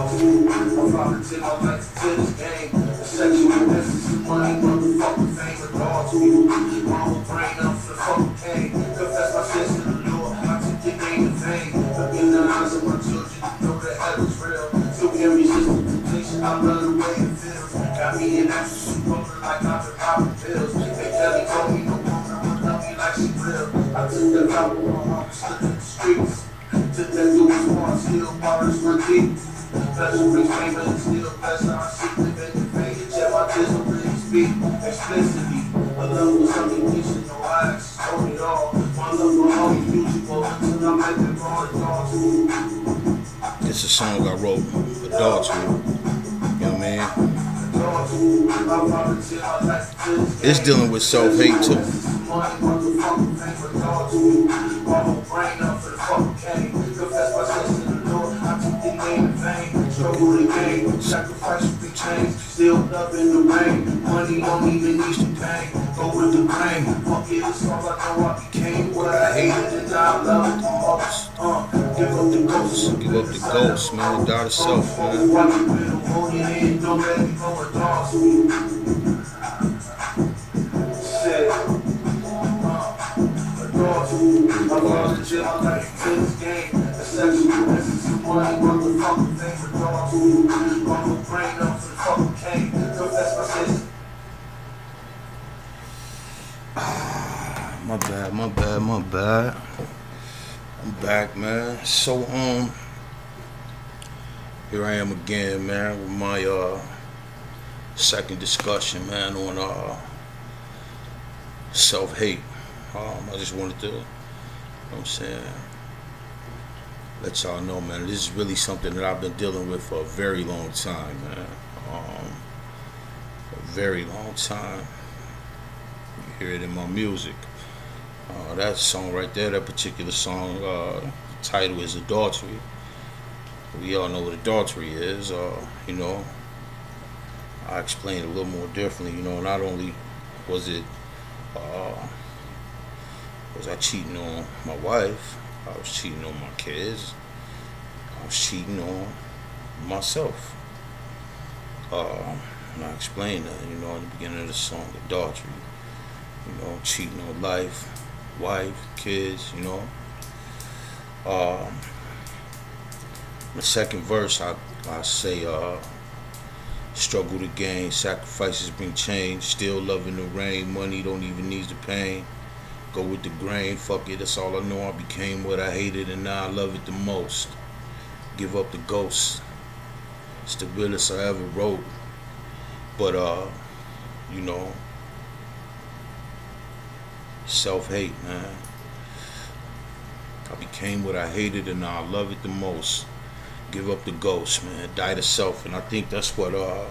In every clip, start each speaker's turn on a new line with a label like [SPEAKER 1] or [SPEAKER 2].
[SPEAKER 1] fool. I'm volunteer my life to this game. The sexual essence of money, motherfucking fame, a dog to you. My whole brain up for the fucking pain. Confess my sins to the Lord, I took your name in vain. Look in the eyes of my children, you know that hell is real. Still can't resist the temptation, I love the way it feels. Got me in action, rolling like I've been popping pills. Hey, Kelly told me no woman would love me like she will. I took that out with my heart, stuck in the streets. Took that to his heart, still waters run deep. Pleasure brings pain, but it's still pleasure. I seek to make the pain, yet my tears don't really speak explicitly. A love was unconditional, I actually told it all. My love will always beautiful until I make it wrong,
[SPEAKER 2] it's a song I wrote for adultery. You know what I mean? It's dealing with self-hate too.
[SPEAKER 1] Still loving the rain. Money don't even need to pay. Go with the grain. Fuck it, it's all I know I became. What I hated and I love the most. Give up the ghost.
[SPEAKER 2] Give up the ghost, man. Die to self, man. My bad. I'm back, man. So here I am again, man, with my second discussion, man, on self-hate. I just wanted to, you know what I'm saying, let y'all know, man, this is really something that I've been dealing with for a very long time, man. A very long time. You hear it in my music. That song right there, that particular song, the title is Adultery. We all know what adultery is. You know, I explained it a little more differently. You know, not only was it was I cheating on my wife, I was cheating on my kids, I was cheating on myself. And I explained that, you know, in the beginning of the song, adultery. You know, cheating on life, wife, kids, you know. The second verse, I say, struggle to gain, sacrifices bring change, still loving the rain, money don't even need the pain. Go with the grain, fuck it, that's all I know. I became what I hated and now I love it the most. Give up the ghost, it's the realest I ever wrote. But you know, self-hate, man. I became what I hated and now I love it the most. Give up the ghost, man. Die to self. And I think that's what I'm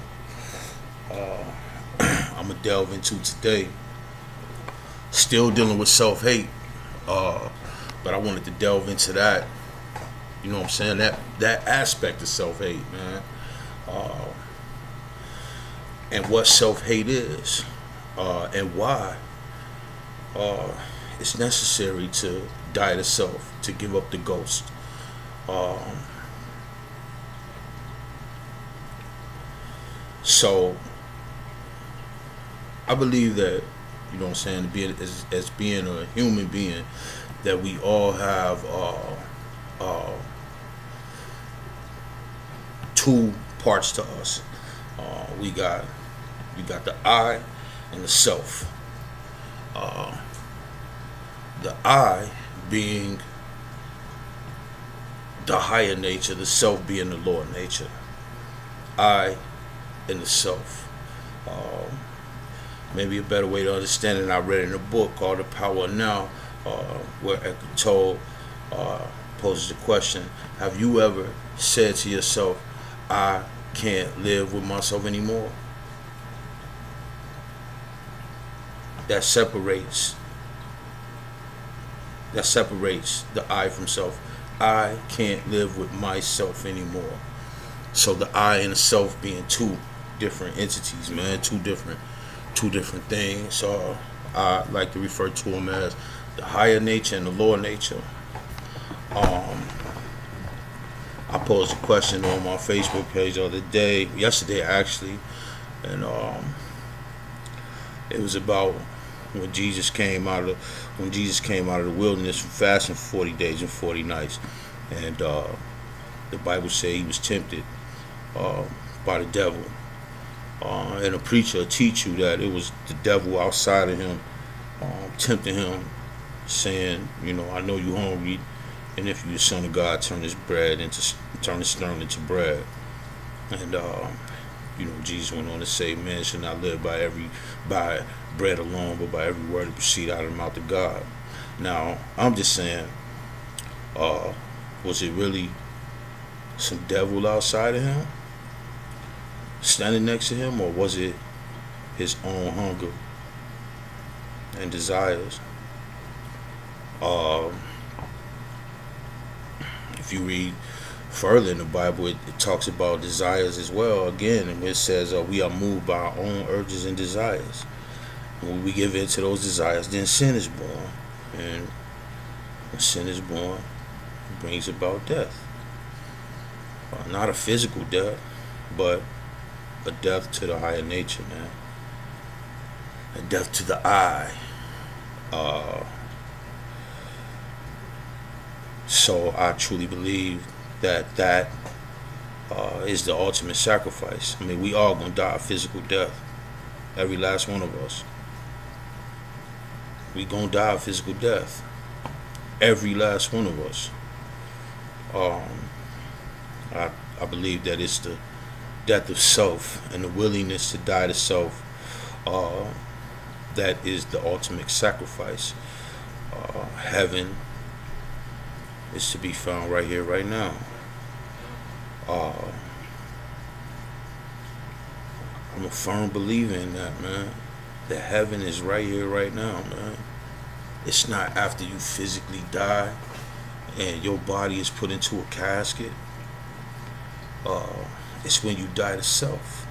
[SPEAKER 2] gonna delve into today. Still dealing with self-hate, but I wanted to delve into that. You know what I'm saying? That aspect of self-hate, man. And what self-hate is, and why it's necessary to die to self, to give up the ghost. So I believe that, you know what I'm saying, as being a human being, that we all have two parts to us. We got the I and the self. The I being the higher nature, the self being the lower nature. I and the self. Maybe a better way to understand it, I read in a book called The Power of Now, where Eckhart Tolle poses the question, have you ever said to yourself, I can't live with myself anymore? That separates the I from self. I can't live with myself anymore. So the I and the self being two different entities, man, two different things. So I like to refer to them as the higher nature and the lower nature. I posed a question on my Facebook page the other day, yesterday actually, and it was about when Jesus came out of the wilderness from fasting for 40 days and 40 nights, and the Bible says he was tempted uh, by the devil. And a preacher will teach you that it was the devil outside of him tempting him, saying, I know you hungry, and if you the son of God, turn this stone into bread. And Jesus went on to say, man should not live by bread alone, but by every word that proceed out of the mouth of God. Now, I'm just saying, was it really some devil outside of him standing next to him, or was it his own hunger and desires? If you read further in the Bible, it talks about desires as well. Again, and it says we are moved by our own urges and desires. And when we give in to those desires, then sin is born. And when sin is born, it brings about death. Not a physical death, but a death to the higher nature, man. A death to the I. So I truly believe that is the ultimate sacrifice. I mean, we all gonna die a physical death. Every last one of us. We gonna die a physical death. Every last one of us. I believe that it's the death of self and the willingness to die to self that is the ultimate sacrifice. Heaven is to be found right here, right now. I'm a firm believer in that, man. That heaven is right here, right now, man. It's not after you physically die and your body is put into a casket. It's when you die to self.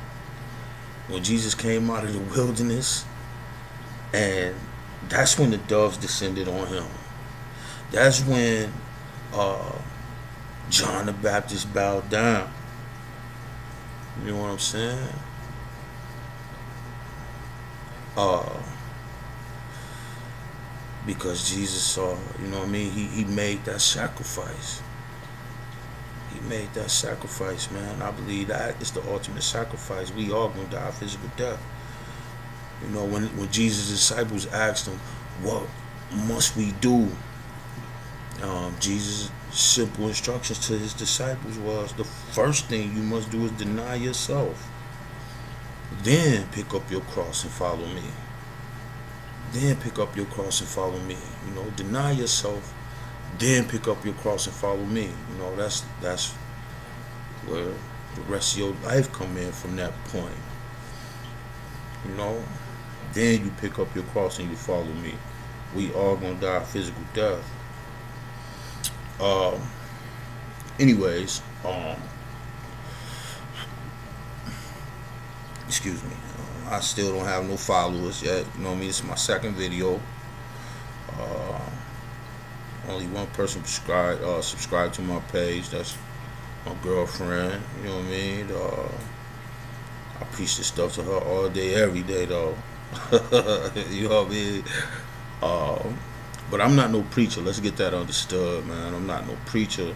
[SPEAKER 2] When Jesus came out of the wilderness, and that's when the doves descended on him. That's when John the Baptist bowed down. You know what I'm saying? Because Jesus saw, he made that sacrifice. He made that sacrifice, man. I believe that is the ultimate sacrifice. We all gonna die a physical death. When Jesus' disciples asked him, what must we do? Jesus' simple instructions to his disciples was, the first thing you must do is deny yourself. Then pick up your cross and follow me. Then pick up your cross and follow me. Deny yourself, then pick up your cross and follow me. That's where the rest of your life come in from that point. Then you pick up your cross and you follow me. We all gonna die a physical death. Anyways, excuse me. I still don't have no followers yet. This is my second video. Only one person subscribed to my page. That's my girlfriend. You know what I mean? I preach this stuff to her all day, every day, though. You know what I mean? But I'm not no preacher. Let's get that understood, man. I'm not no preacher.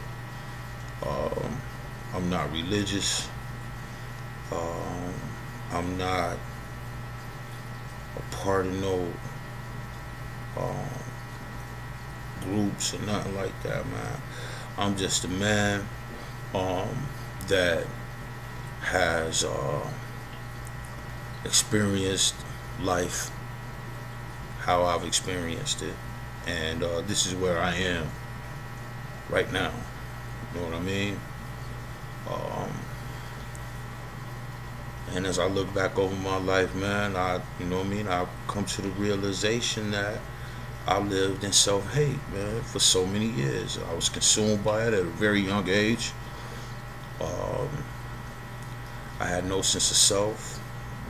[SPEAKER 2] I'm not religious. I'm not a part of no groups or nothing like that, man. I'm just a man that has experienced life how I've experienced it, and this is where I am right now. You know what I mean? And as I look back over my life, man, I've come to the realization that I lived in self-hate, man, for so many years. I was consumed by it at a very young age. I had no sense of self,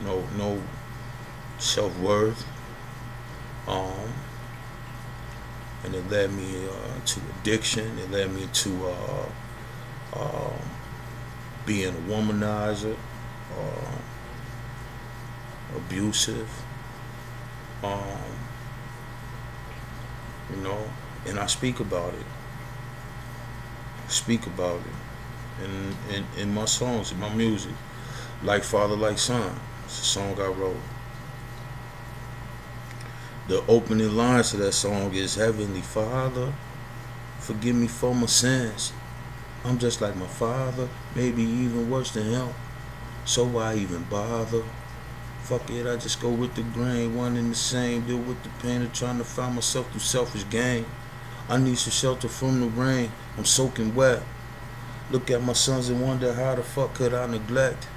[SPEAKER 2] no self-worth, and it led me to addiction. It led me to um, being a womanizer, abusive, um, you know, and I speak about it. Speak about it in my songs, in my music. Like Father, Like Son. It's a song I wrote. The opening lines to that song is Heavenly Father, forgive me for my sins. I'm just like my father, maybe even worse than him. So why even bother? Fuck it, I just go with the grain, one and the same. Deal with the pain of trying to find myself through selfish gain. I need some shelter from the rain. I'm soaking wet. Look at my sons and wonder how the fuck could I neglect?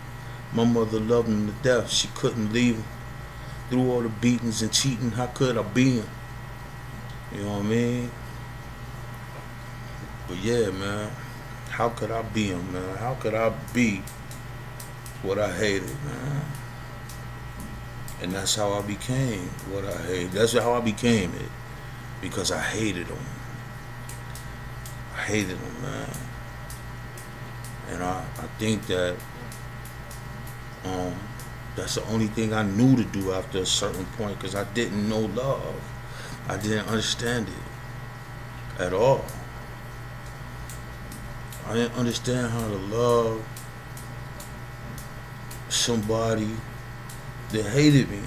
[SPEAKER 2] My mother loved him to death. She couldn't leave him. Through all the beatings and cheating, how could I be him? You know what I mean? But yeah, man. How could I be him, man? How could I be what I hated, man? And that's how I became what I hated. That's how I became it. Because I hated him. I hated him, man. And I think that that's the only thing I knew to do after a certain point, because I didn't know love. I didn't understand it at all. I didn't understand how to love somebody that hated me.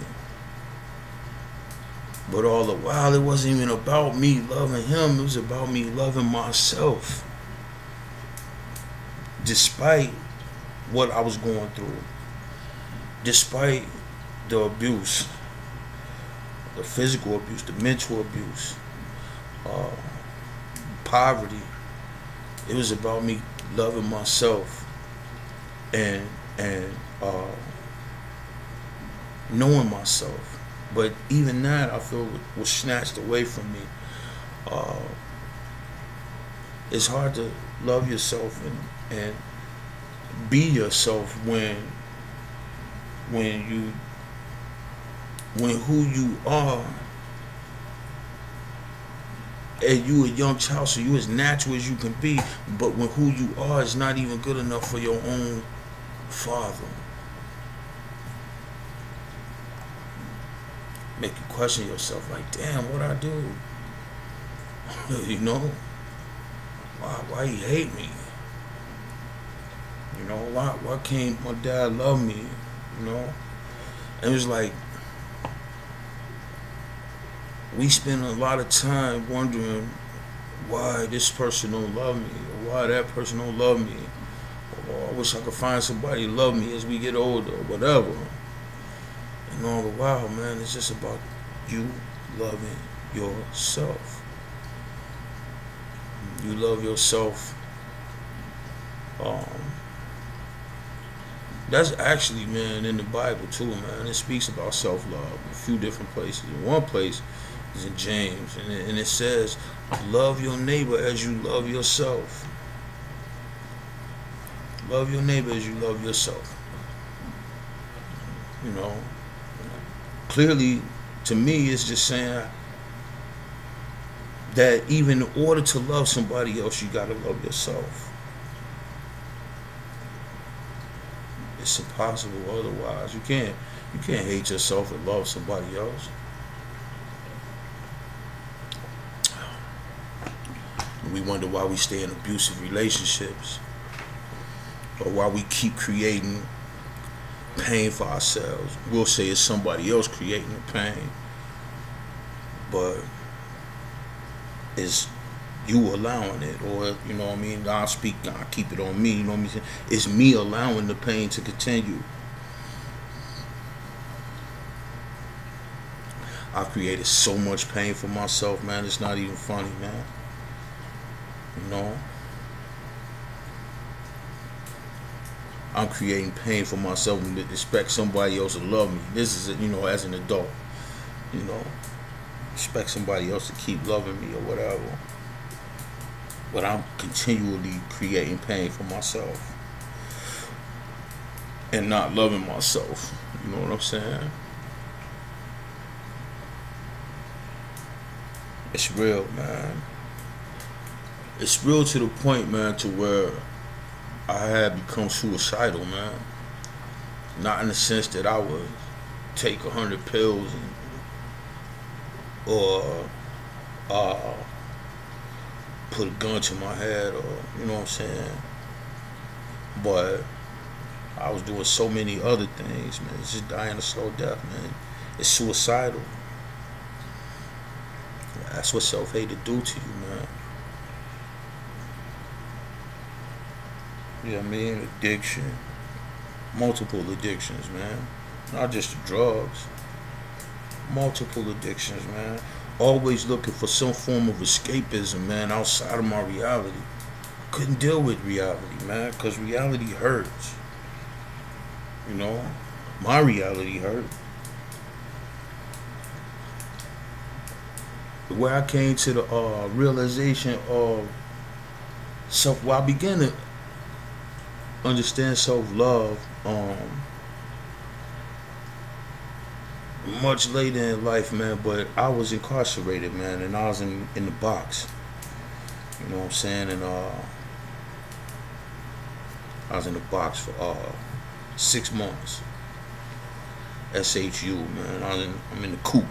[SPEAKER 2] But all the while, it wasn't even about me loving him. It was about me loving myself. Despite what I was going through. Despite the abuse. The physical abuse, the mental abuse. Poverty. It was about me loving myself. And knowing myself. But even that, I feel, was snatched away from me. It's hard to love yourself and be yourself when who you are, and you a young child, so you as natural as you can be, but when who you are is not even good enough for your own father. Make you question yourself, like, damn, what I do? You know? Why he hate me? You know, why can't my dad love me? You know? And it was like, we spend a lot of time wondering why this person don't love me, or why that person don't love me, or I wish I could find somebody to love me as we get older, or whatever. And all the while, man, it's just about you loving yourself. You love yourself. That's actually, man, in the Bible too, man. It speaks about self-love in a few different places. In one place is in James, and it says, love your neighbor as you love yourself. Love your neighbor as you love yourself. You know, clearly, to me, it's just saying that even in order to love somebody else, you gotta love yourself. It's impossible otherwise. You can't hate yourself and love somebody else. We wonder why we stay in abusive relationships, or why we keep creating pain for ourselves. We'll say it's somebody else creating the pain, but it's you allowing it, or you know what I mean. I keep it on me. You know what I mean. It's me allowing the pain to continue. I've created so much pain for myself, man. It's not even funny, man. You know, I'm creating pain for myself and expect somebody else to love me. This is, you know, as an adult, you know, expect somebody else to keep loving me or whatever. But I'm continually creating pain for myself and not loving myself. You know what I'm saying? It's real, man. It's real to the point, man, to where I had become suicidal, man. Not in the sense that I would take 100 pills or uh, put a gun to my head, or you know what I'm saying. But I was doing so many other things, man. It's just dying a slow death, man. It's suicidal. That's what self-hate to do to you, man. You know what I mean? Addiction. Multiple addictions, man. Not just the drugs. Multiple addictions, man. Always looking for some form of escapism, man, outside of my reality. Couldn't deal with reality, man, because reality hurts. You know? My reality hurt. Where I came to the realization of I began to understand self-love much later in life, man. But I was incarcerated, man, and I was in the box. You know what I'm saying? And I was in the box for 6 months. SHU, man. I'm in the coop.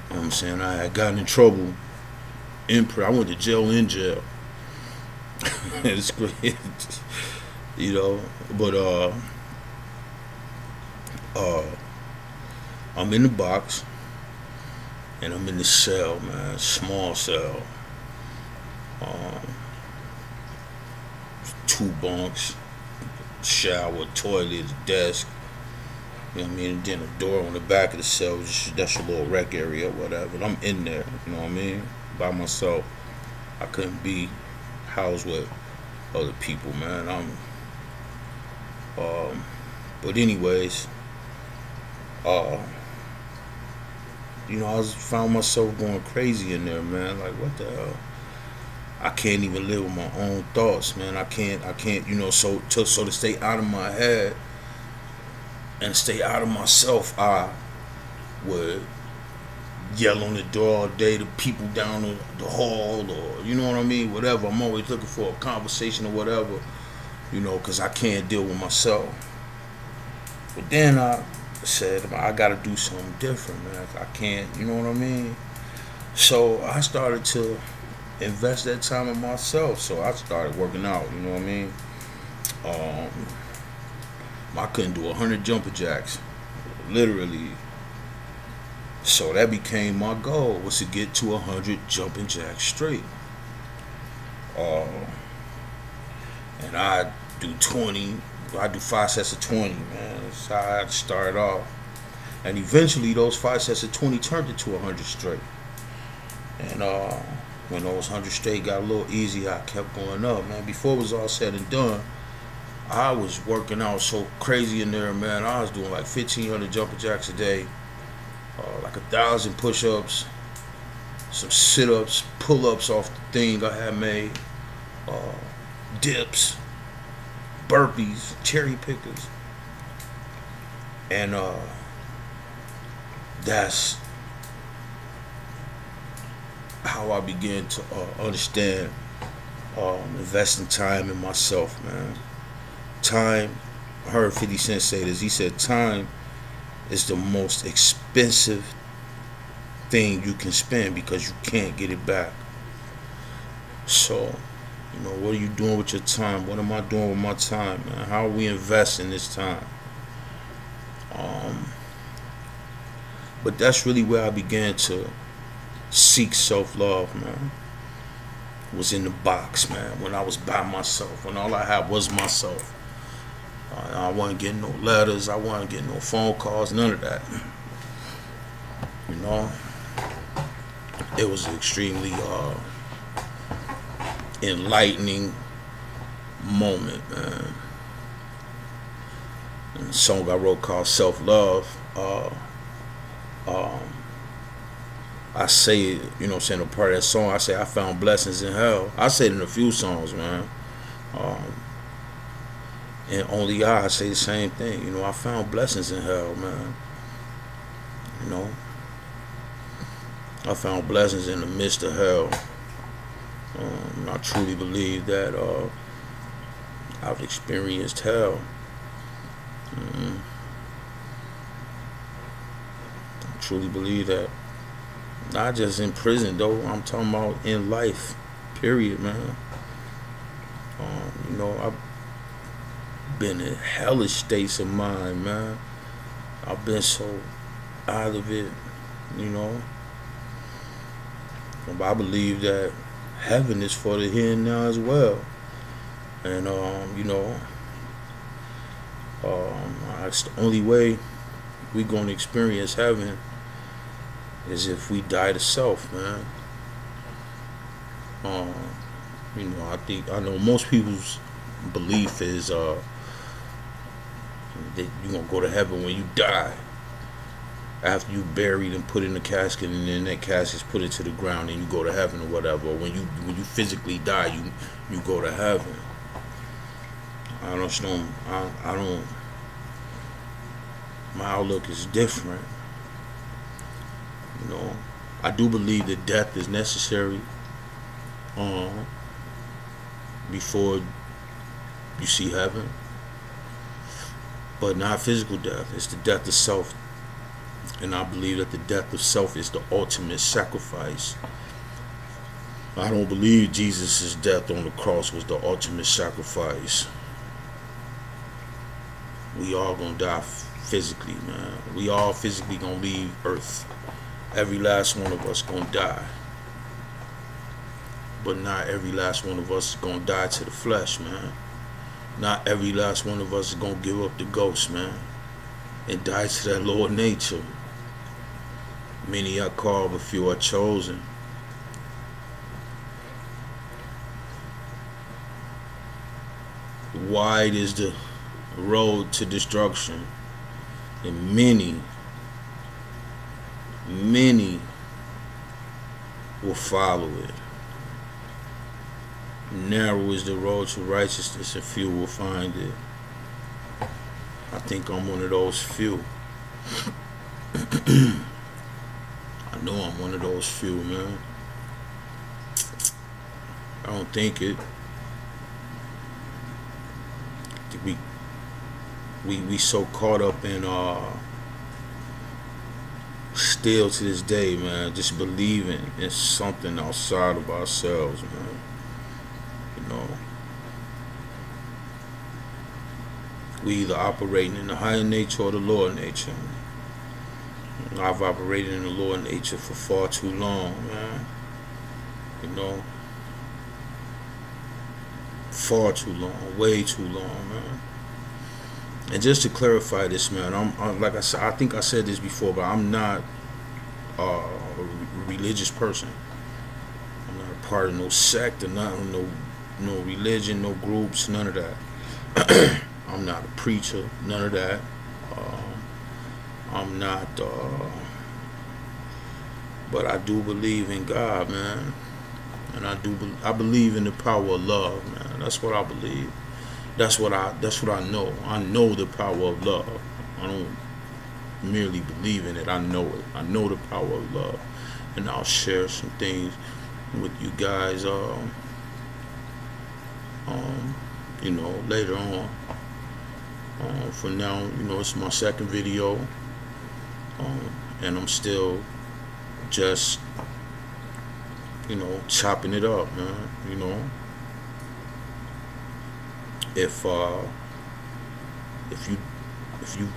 [SPEAKER 2] You know what I'm saying? I had gotten in trouble I went to jail in jail. It's great. You know, but uh I'm in the box and I'm in the cell, man, small cell. Um 2 bunks, shower, toilet, desk. You know what I mean? And then a door on the back of the cell, that's your little rec area or whatever. And I'm in there, you know what I mean? By myself. I couldn't be housed with other people, man. But anyways, uh, I found myself going crazy in there, man. Like, what the hell? I can't even live with my own thoughts, man. I can't, so to stay out of my head and stay out of myself, I would yell on the door all day to people down the hall, or you know what I mean, whatever. I'm always looking for a conversation or whatever, because I can't deal with myself. But then I said, I gotta do something different, man. I can't, you know what I mean? So I started to invest that time in myself. So I started working out, you know what I mean? I couldn't do 100 jumper jacks, literally. So that became my goal, was to get to 100 jumping jacks straight. And I do 20. I do 5 sets of 20, man. That's how I started off. And eventually those 5 sets of 20 turned into 100 straight. And when those 100 straight got a little easier, I kept going up, man. Before it was all said and done, I was working out so crazy in there, man. I was doing like 1,500 jumping jacks a day, like 1,000 push-ups, some sit-ups, pull-ups off the thing I had made, dips, burpees, cherry pickers. And that's how I began to understand investing time in myself, man. Time, I heard 50 Cent say this. He said, time is the most expensive thing you can spend because you can't get it back. So, what are you doing with your time? What am I doing with my time, man? How are we investing this time? But that's really where I began to seek self-love, man. Was in the box, man. When I was by myself, when all I had was myself. I wasn't getting no letters. I wasn't getting no phone calls. None of that. It was an extremely enlightening moment, man. And the song I wrote called Self-Love, I say, a part of that song, I say I found blessings in hell. I say it in a few songs, man. And only I say the same thing. I found blessings in hell, man. I found blessings in the midst of hell. I truly believe that I've experienced hell. Mm, I truly believe that. Not just in prison though. I'm talking about in life. Period, man. I've been in hellish states of mind, man. I've been so out of it, you know. But I believe that heaven is for the here and now as well. And that's the only way we gonna experience heaven is if we die to self, man. Um, I know most people's belief is that you're gonna go to heaven when you die. After you buried and put in the casket, and then that casket's put into the ground, and you go to heaven or whatever. Or when you physically die, you go to heaven. I don't. I don't. My outlook is different. You know, I do believe that death is necessary before you see heaven, but not physical death. It's the death of self. And I believe that the death of self is the ultimate sacrifice. I don't believe Jesus' death on the cross was the ultimate sacrifice. We all gonna die physically, man. We all physically gonna leave Earth. Every last one of us gonna die. But not every last one of us is gonna die to the flesh, man. Not every last one of us is gonna give up the ghost, man, and die to that lower nature. Many are called, but few are chosen. Wide is the road to destruction, and many will follow it. Narrow is the road to righteousness, and few will find it. I think I'm one of those few. I know I'm one of those few, man. I don't think it. We so caught up in still to this day, man, just believing in something outside of ourselves, man. You know, we either operating in the higher nature or the lower nature. I've operated in the lower nature for far too long, man. You know, far too long, way too long, man. And just to clarify this, man, I'm like I said, I think I said this before, but I'm not a religious person. I'm not a part of no sect or nothing, no religion, no groups, none of that. I'm not a preacher, none of that. I'm not, but I do believe in God, man, and I believe in the power of love, man. That's what I believe. That's what I know. I know the power of love. I don't merely believe in it. I know it. I know the power of love, and I'll share some things with you guys. Later on. For now, it's my second video. And I'm still just, chopping it up, man. If you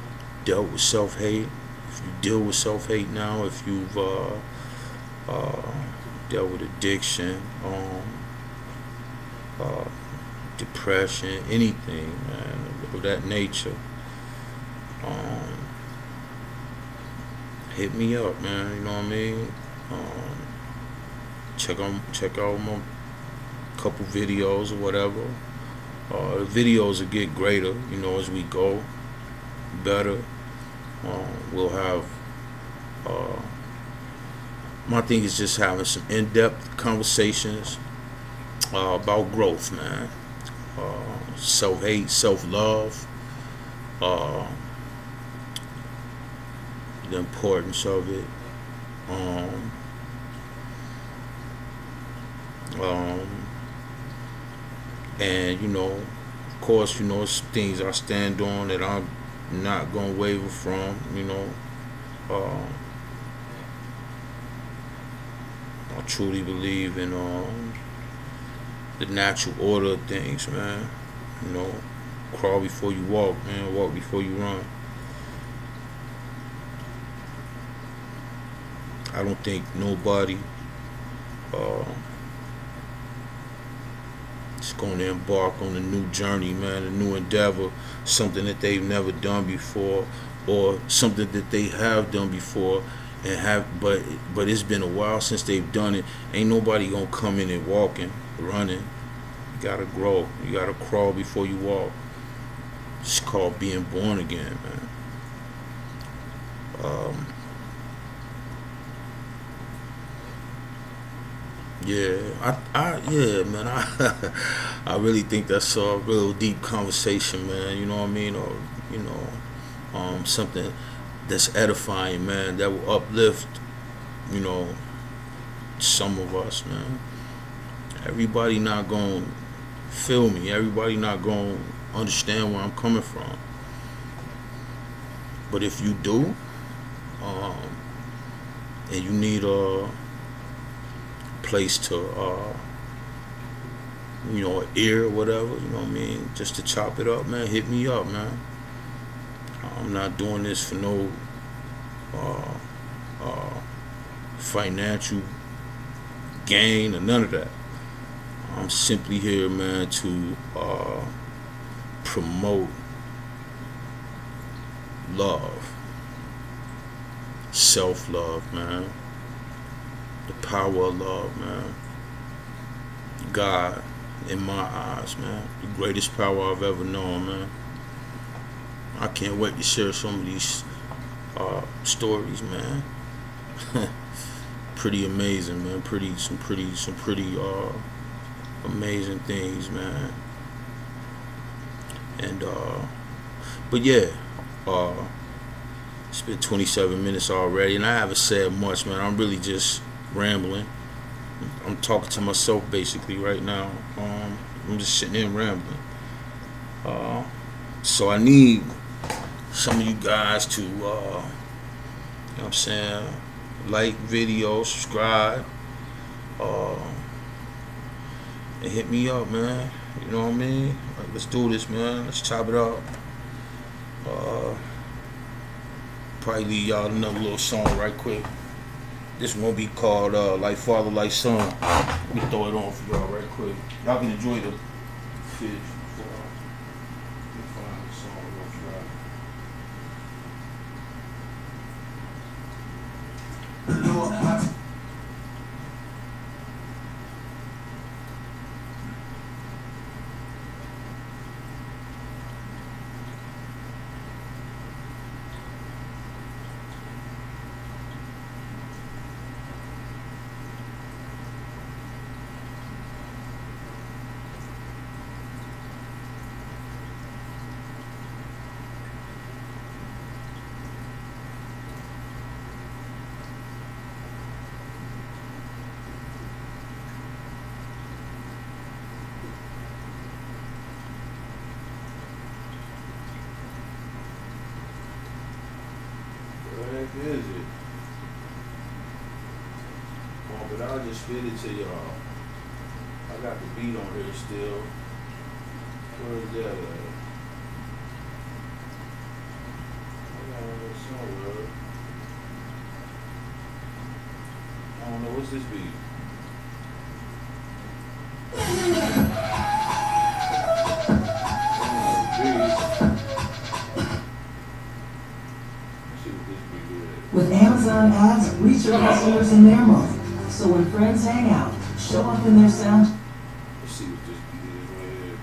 [SPEAKER 2] dealt with self-hate, if you deal with self-hate now, if you've dealt with addiction, depression, anything, man, of that nature, hit me up, man. You know what I mean? Check out my couple videos or whatever. The videos will get greater, as we go. Better. We'll have. My thing is just having some in-depth conversations about growth, man. Self-hate, self-love. The importance of it. And course, it's things I stand on that I'm not gonna waver from. Uh, I truly believe in the natural order of things, man. You know, crawl before you walk, man. Walk before you run. I don't think nobody uh, is going to embark on a new journey, man, a new endeavor, something that they've never done before, or something that they have done before and have, but it's been a while since they've done it. Ain't nobody gonna come in and walking, running. You gotta grow. You gotta crawl before you walk. It's called being born again, man. Yeah, yeah, man. I really think that's a real deep conversation, man. You know what I mean? Or something that's edifying, man. That will uplift, you know, some of us, man. Everybody not gonna feel me. Everybody not gonna understand where I'm coming from. But if you do, um, and you need a place to, an ear or whatever, you know what I mean, just to chop it up, man, hit me up, man. I'm not doing this for no uh, uh, financial gain or none of that. I'm simply here, man, to promote love, self-love, man, the power of love, man. God, in my eyes, man, the greatest power I've ever known, man. I can't wait to share some of these stories, man. Pretty amazing, man. Some pretty amazing things, man. And but yeah, it's been 27 minutes already, and I haven't said much, man. I'm really just rambling. I'm talking to myself basically right now. I'm just sitting there rambling. So I need some of you guys to, you know what I'm saying, like video, subscribe, and hit me up, man. You know what I mean? Like, let's do this, man. Let's chop it up. Probably leave y'all another little song right quick. This one will be called Like Father, Like Son. Let me throw it on for y'all right quick. Y'all can enjoy the fish before I find the song real fast. Is it? Oh, but I'll just spit it to y'all. I got the beat on here still. Where's that at? I got it somewhere. I don't know, what's this beat?
[SPEAKER 3] With Amazon ads, reach your customers in their mode. So when friends hang out, show up in their sound.
[SPEAKER 2] Let's see what this beat is right here.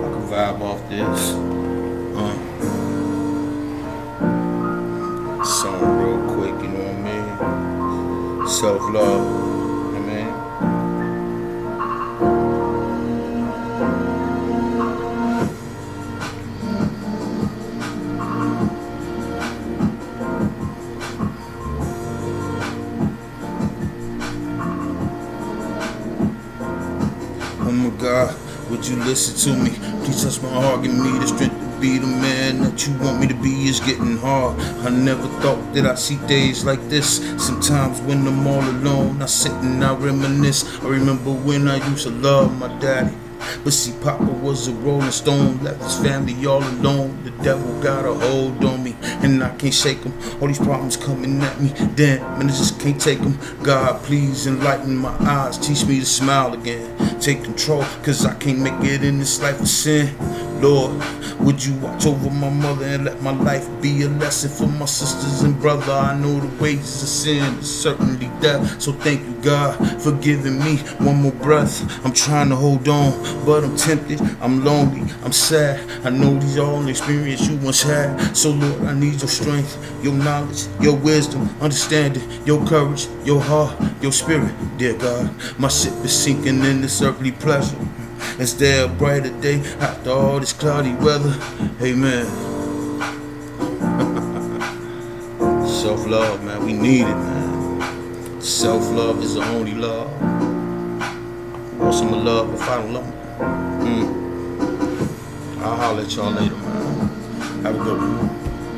[SPEAKER 2] I can vibe off this. Song real quick, you know what I mean? Self-love. God, would you listen to me? Please touch my heart, give me the strength to be the man that you want me to be. It's getting hard. I never thought that I'd see days like this. Sometimes when I'm all alone, I sit and I reminisce. I remember when I used to love my daddy, but see, Papa was a rolling stone, left his family all alone. The devil got a hold on me, and I can't shake him. All these problems coming at me, damn, man, I just can't take them. God, please enlighten my eyes, teach me to smile again. Take control, cause I can't make it in this life of sin. Lord, would you watch over my mother and let my life be a lesson for my sisters and brother? I know the wages of sin is certainly death, so thank you, God, for giving me one more breath. I'm trying to hold on, but I'm tempted, I'm lonely, I'm sad. I know these are all experiences you once had. So Lord, I need your strength, your knowledge, your wisdom, understanding, your courage, your heart, your spirit, dear God. My ship is sinking in this earthly pleasure. Is there a brighter day after all this cloudy weather? Amen. Self-love, man, we need it, man. Self-love is the only love. Want some love if I don't love me? I'll holler at y'all later, man. Have a good one.